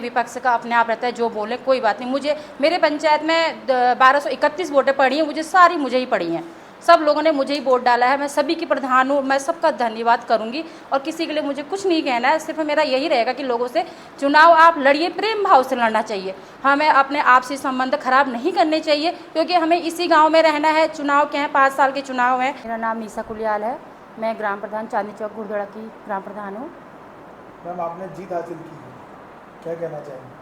विपक्ष का अपने आप रहता है, जो बोले कोई बात नहीं। मुझे मेरे पंचायत में 1231 वोटें पड़ी हैं, मुझे ही पड़ी हैं। सब लोगों ने मुझे ही वोट डाला है। मैं सभी की प्रधान हूँ, मैं सबका धन्यवाद करूँगी और किसी के लिए मुझे कुछ नहीं कहना है। सिर्फ मेरा यही रहेगा कि लोगों से चुनाव आप लड़िए, प्रेम भाव से लड़ना चाहिए। हमें अपने आपसी संबंध खराब नहीं करने चाहिए, क्योंकि हमें इसी गाँव में रहना है। चुनाव क्या है, 5 साल के चुनाव हैं। मेरा नाम निशा कुलियाल है, मैं ग्राम प्रधान चांदनी चौक घुड़दौड़ा की ग्राम प्रधान हूँ। मैम, आपने जीत हासिल की है, क्या कहना चाहेंगे?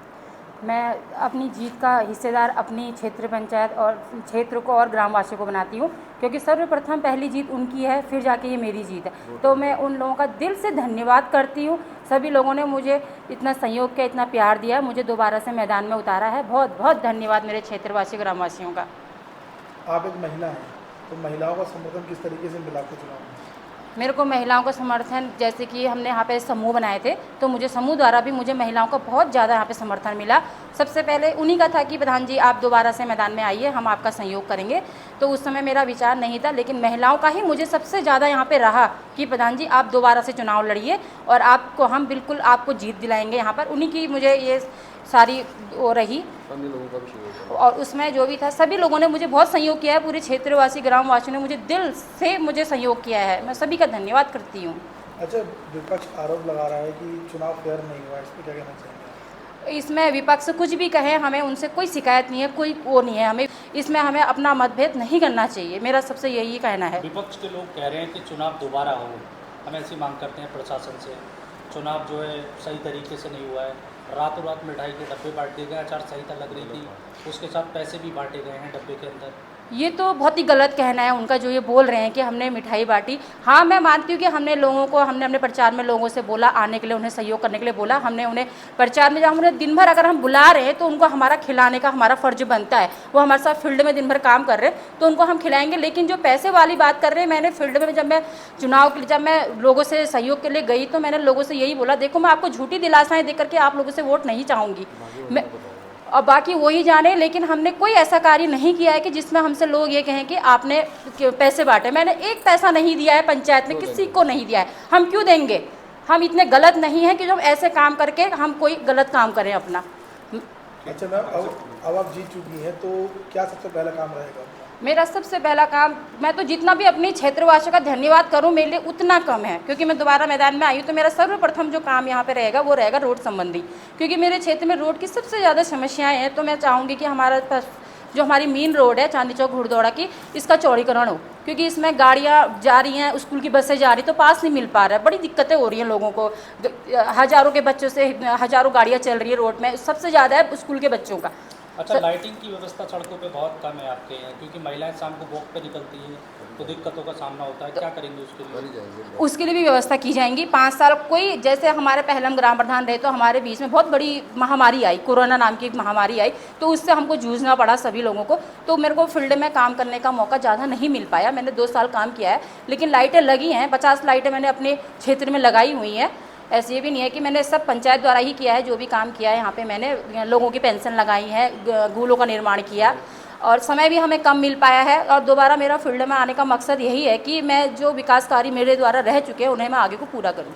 मैं अपनी जीत का हिस्सेदार अपनी क्षेत्र पंचायत और क्षेत्र को और ग्रामवासियों को बनाती हूँ, क्योंकि सर्वप्रथम पहली जीत उनकी है, फिर जाके ये मेरी जीत है। तो मैं उन लोगों का दिल से धन्यवाद करती हूँ। सभी लोगों ने मुझे इतना सहयोग किया, इतना प्यार दिया, मुझे दोबारा से मैदान में उतारा है। बहुत बहुत धन्यवाद मेरे क्षेत्रवासी ग्रामवासियों का। आप एक महिला हैं, तो महिलाओं का समर्थन किस तरीके से मिला आपके चुनाव में? मेरे को महिलाओं का समर्थन, जैसे कि हमने यहाँ पे समूह बनाए थे, तो मुझे समूह द्वारा भी मुझे महिलाओं का बहुत ज़्यादा यहाँ पे समर्थन मिला। सबसे पहले उन्हीं का था कि प्रधान जी आप दोबारा से मैदान में आइए, हम आपका सहयोग करेंगे। तो उस समय मेरा विचार नहीं था, लेकिन महिलाओं का ही मुझे सबसे ज़्यादा यहाँ पे रहा कि प्रधान जी आप दोबारा से चुनाव लड़िए और आपको हम बिल्कुल आपको जीत दिलाएंगे। यहाँ पर उन्हीं की मुझे ये सारी वो रही, और उसमें जो भी था सभी लोगों ने मुझे बहुत सहयोग किया है। पूरे क्षेत्रवासी ग्रामवासियों ने मुझे दिल से मुझे सहयोग किया है, मैं सभी का धन्यवाद करती हूँ। अच्छा, विपक्ष आरोप लगा रहा है कि चुनाव फेयर नहीं हुआ, इस पर क्या कहना चाहेंगे? इसमें विपक्ष कुछ भी कहे, हमें उनसे कोई शिकायत नहीं है, कोई वो नहीं है। हमें इसमें हमें अपना मतभेद नहीं करना चाहिए, मेरा सबसे यही कहना है। विपक्ष के लोग कह रहे हैं कि चुनाव दोबारा हो, हम ऐसी मांग करते हैं प्रशासन से। चुनाव जो है सही तरीके से नहीं हुआ है, रातों रात मिठाई के डब्बे बांट दिए गए, आचार संहिता लग रही थी, उसके साथ पैसे भी बांटे गए हैं डब्बे के अंदर। ये तो बहुत ही गलत कहना है उनका, जो ये बोल रहे हैं कि हमने मिठाई बांटी। हाँ, मैं मानती हूँ कि हमने अपने प्रचार में लोगों से बोला आने के लिए, उन्हें सहयोग करने के लिए बोला। हमने उन्हें प्रचार में, जब हम उन्हें दिन भर अगर हम बुला रहे हैं तो उनको हमारा खिलाने का हमारा फ़र्ज बनता है। वो हमारे साथ फील्ड में दिन भर काम कर रहे हैं तो उनको हम खिलाएंगे। लेकिन जो पैसे वाली बात कर रहे हैं, मैंने फील्ड में जब मैं लोगों से सहयोग के लिए गई तो मैंने लोगों से यही बोला, देखो मैं आपको झूठी दिलासाएँ दे करके आप लोगों से वोट नहीं चाहूँगी, मैं और बाकी वही जाने। लेकिन हमने कोई ऐसा कार्य नहीं किया है कि जिसमें हमसे लोग ये कहें कि आपने पैसे बांटे। मैंने एक पैसा नहीं दिया है, पंचायत में किसी को नहीं दिया है। हम क्यों देंगे? हम इतने गलत नहीं हैं कि जो हम ऐसे काम करके हम कोई गलत काम करें अपना। अच्छा मैम, अब आप जीत चुकी हैं, तो क्या सबसे पहला काम रहेगा? मेरा सबसे पहला काम, मैं तो जितना भी अपनी क्षेत्रवासियों का धन्यवाद करूं मेरे लिए उतना कम है, क्योंकि मैं दोबारा मैदान में आई हूं। तो मेरा सर्वप्रथम जो काम यहां पे रहेगा वो रहेगा रोड संबंधी, क्योंकि मेरे क्षेत्र में रोड की सबसे ज़्यादा समस्याएं हैं। तो मैं चाहूँगी कि हमारा जो हमारी मेन रोड है चांदनी चौक घुड़दौड़ा की, इसका चौड़ीकरण हो, क्योंकि इसमें गाड़ियाँ जा रही हैं, स्कूल की बसें जा रही, तो पास नहीं मिल पा रहा है। बड़ी दिक्कतें हो रही हैं लोगों को, हज़ारों के बच्चों से हज़ारों गाड़ियाँ चल रही है रोड में, सबसे ज़्यादा है स्कूल के बच्चों का। अच्छा, लाइटिंग की व्यवस्था सड़कों पे बहुत कम है आपके यहाँ, क्योंकि महिलाएं शाम को वॉक पे निकलती हैं तो दिक्कतों का सामना होता है, क्या करेंगे उसके लिए? उसके लिए भी व्यवस्था की जाएंगी। 5 साल कोई, जैसे हमारे पहले हम ग्राम प्रधान रहे तो हमारे बीच में बहुत बड़ी महामारी आई, कोरोना नाम की एक महामारी आई, तो उससे हमको जूझना पड़ा सभी लोगों को। तो मेरे को फील्ड में काम करने का मौका ज़्यादा नहीं मिल पाया। मैंने 2 साल काम किया है, लेकिन लाइटें लगी हैं, 50 लाइटें मैंने अपने क्षेत्र में लगाई हुई हैं। ऐसे ये भी नहीं है कि मैंने सब पंचायत द्वारा ही किया है, जो भी काम किया है यहाँ पे मैंने लोगों की पेंशन लगाई है, गूलों का निर्माण किया, और समय भी हमें कम मिल पाया है। और दोबारा मेरा फील्ड में आने का मकसद यही है कि मैं जो विकास कार्य मेरे द्वारा रह चुके हैं उन्हें मैं आगे को पूरा करूँ।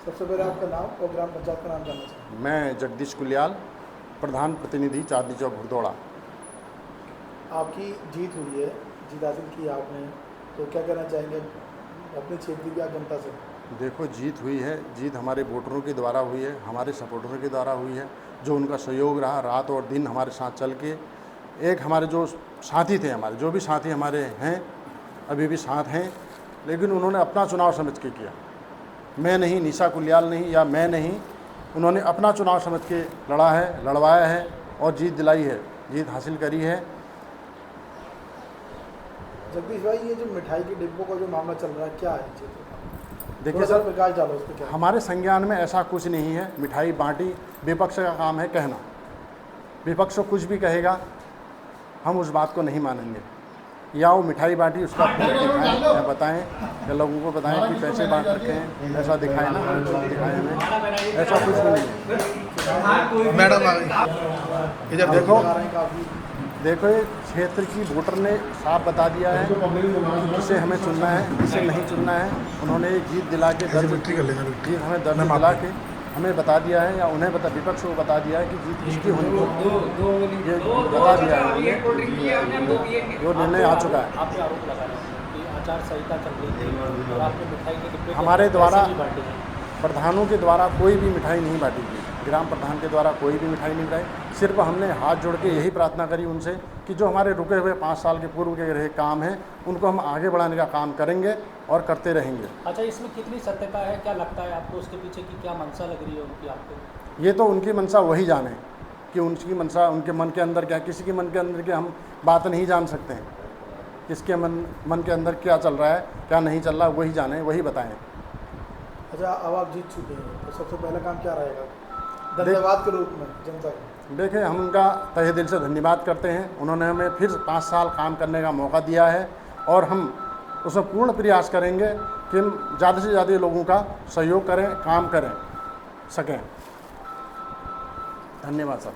सबसे पहले आपका नाम और ग्राम पंचायत का नाम जानना चाहिए। मैं जगदीश कुलियाल, प्रधान प्रतिनिधि चांदनी चौक घुड़दौड़ा। आपकी जीत हुई है, जीत हासिल की आपने, तो क्या कहना चाहेंगे अपने क्षेत्र की जनता से? देखो, जीत हुई है, जीत हमारे वोटरों के द्वारा हुई है, हमारे सपोर्टरों के द्वारा हुई है, जो उनका सहयोग रहा, रात और दिन हमारे साथ चल के। एक हमारे जो साथी थे, हमारे जो भी साथी हमारे हैं, अभी भी साथ हैं, लेकिन उन्होंने अपना चुनाव समझ के किया। मैं नहीं, निशा कुलियाल नहीं या मैं नहीं, उन्होंने अपना चुनाव समझ के लड़ा है, लड़वाया है और जीत दिलाई है, जीत हासिल करी है। जगदीश भाई, ये जो मिठाई के डिब्बों का जो मामला चल रहा है, क्या है क्षेत्र का? देखिए सर, प्रकाश डालो उस पर क्या? हमारे संज्ञान में ऐसा कुछ नहीं है। मिठाई बांटी, विपक्ष का काम है कहना। विपक्ष कुछ भी कहेगा हम उस बात को नहीं मानेंगे। या वो मिठाई बांटी उसका दिखाएं या बताएं या लोगों को बताएं कि पैसे बांट रखे हैं, ऐसा दिखाएं ना, दिखाएं हमें, ऐसा कुछ भी नहीं है। मैडम इधर देखो ये क्षेत्र की वोटर ने साफ बता दिया है कि किसे हमें चुनना है, किसे नहीं चुनना है। उन्होंने ये जीत दिला के जीत हमें दर्ज दिला के हमें बता दिया है या उन्हें विपक्ष को बता दिया है कि जीत किसकी होनी चाहिए, ये बता दिया है उन्होंने, जो निर्णय आ चुका है। आप पे आरोप लगा रहे हैं कि आचार संहिता चल रही थी और आपने मिठाई के डिब्बे हमारे द्वारा पैसे भी बांटे हैं। प्रधानों के द्वारा कोई भी मिठाई नहीं बांटी गई, ग्राम प्रधान के द्वारा कोई भी मिठाई नहीं बनाई। सिर्फ हमने हाथ जोड़ के यही प्रार्थना करी उनसे कि जो हमारे रुके हुए 5 साल के पूर्व के रहे काम हैं उनको हम आगे बढ़ाने का काम करेंगे और करते रहेंगे। अच्छा, इसमें कितनी सत्यता है, क्या लगता है आपको, उसके पीछे की क्या मंशा लग रही है उनकी आपको? ये तो उनकी मंशा वही जाने कि उनकी मंशा उनके मन के अंदर क्या, किसी के मन के अंदर की हम बात नहीं जान सकते हैं। किसके मन के अंदर क्या चल रहा है क्या नहीं चल रहा, वही जाने, वही बताएं। अच्छा, अब आप जीत चुके हैं तो सबसे पहला काम क्या रहेगा धन्यवाद के रूप में जनता को? देखिए, हम उनका तहे दिल से धन्यवाद करते हैं। उन्होंने हमें फिर 5 साल काम करने का मौका दिया है और हम उसमें पूर्ण प्रयास करेंगे कि हम ज़्यादा से ज़्यादा लोगों का सहयोग करें, काम करें सकें। धन्यवाद सर।